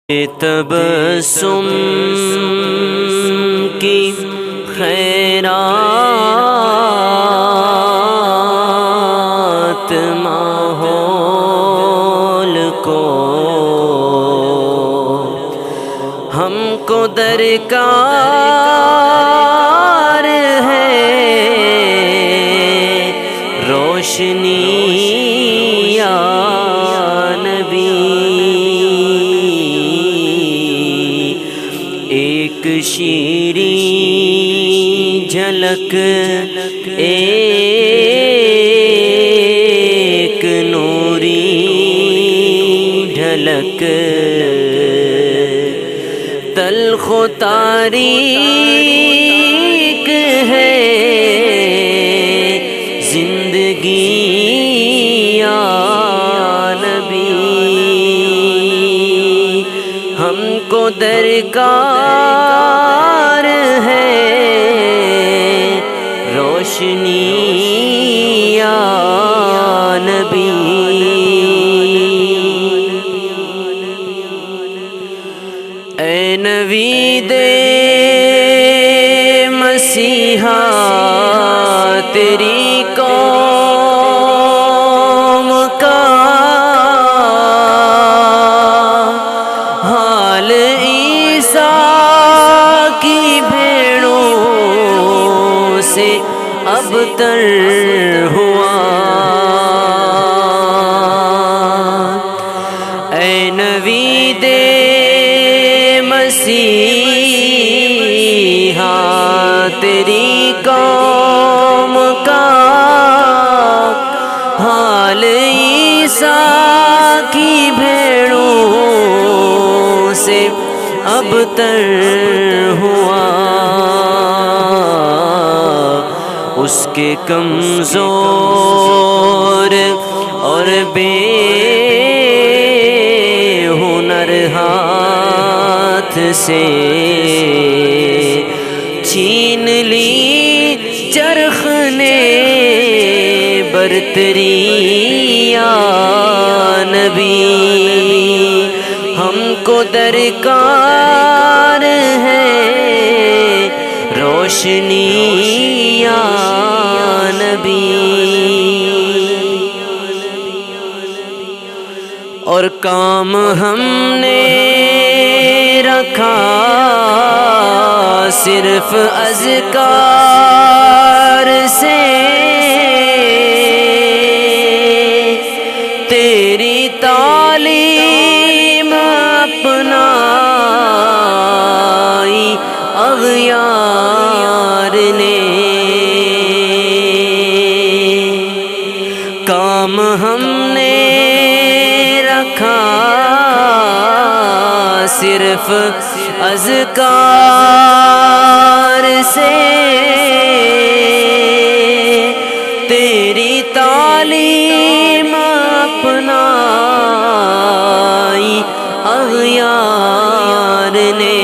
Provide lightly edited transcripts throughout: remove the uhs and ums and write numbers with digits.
تبسم کی خیرات ماحول کو ہم کو درکار ہے روشنی یا نبی ایک شیریں جھلک ایک نوری ڈھلک تلخ و تاریک ہے زندگی یا نبی ہم کو درکار ہے روشنی یا نبی اے نوید مسیحا تیری قوم کا حال عیسیٰ کی بھیڑوں سے ابتر ہوا اے نوید مسیحا تیری قوم کا حال عیسیٰ کی بھیڑوں سے ابتر ہوا اس کے کمزور اور بے ہنر ہاتھ سے چھین لی چرخ نے برتری یا نبی ہم کو درکار ہے روشنی یا نبی اور کام ہم نے رکھا صرف اذکار سے تیری تعلیم اپنائی اغیار نے کام ہم نے رکھا صرف اذکار سے تیری تعلیم اپنائی اغیار نے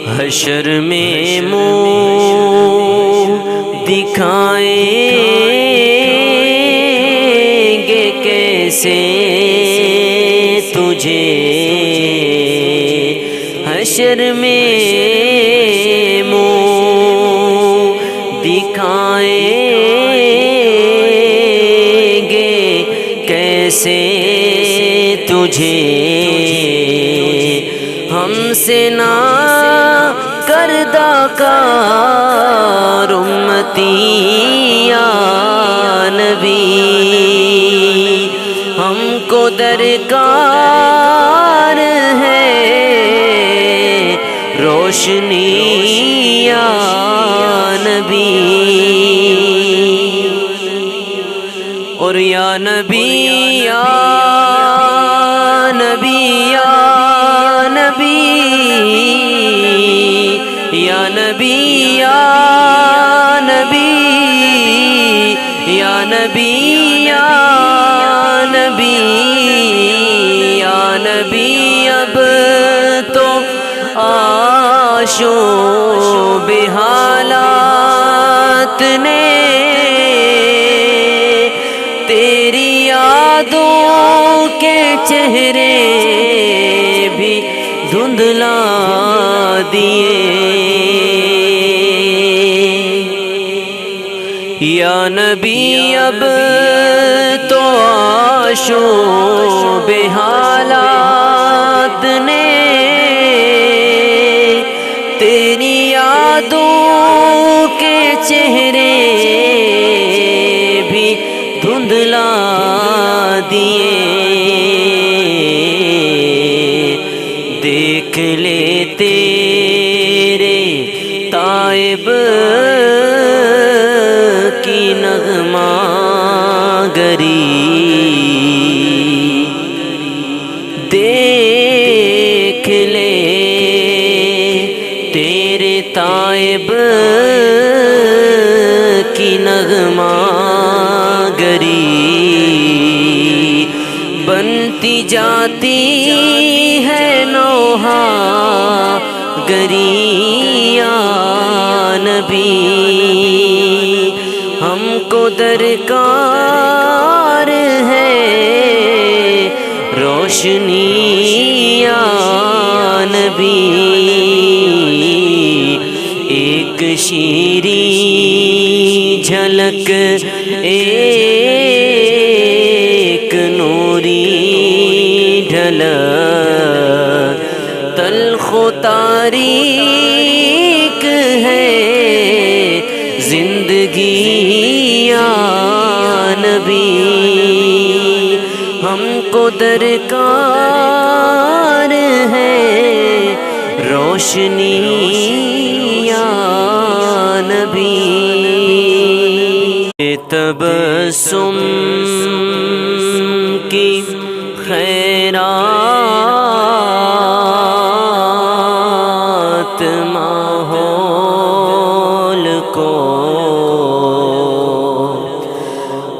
حشر میں منہ دکھائیں گے کیسے تجھے حشر میں منہ دکھائیں گے کیسے تجھے ہم سے نہ کردہ کار امتی یا نبی ہم کو درکار ہے روشنی یا نبی اور یا نبی یا نبی یا نبی یا نبی یا نبی یا نبی یا نبی یا نبی اب تو آشوب حالات نے تیری یادوں چہرے بھی دھندلا دیے یا نبی اب تو آشوب حالات نے تیری یادوں کے چہرے بھی دھندلا دیے دیکھ لے تیرے تائب کی نغمہ گری دیکھ لے تیرے تائب کی نغمہ گری بنتی جاتی ہے نوحہ گری یا نبی ہم کو درکار ہے روشنی یا نبی ایک شیریں جھلک ایک نوری ڈھلک تلخ و تاریک ہے زندگی یا نبی ہم کو درکار ہے روشنی یا نبی تبسم کی خیرات ماحول کو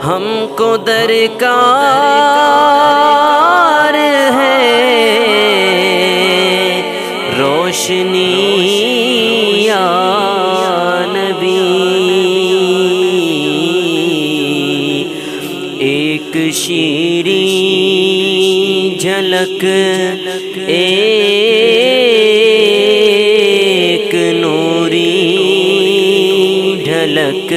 ہم کو درکار ہے روشنی یا نبی ایک شیریں جھلک ایک نوری ڈھلک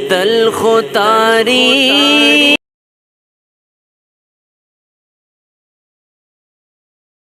تلخ و تاریک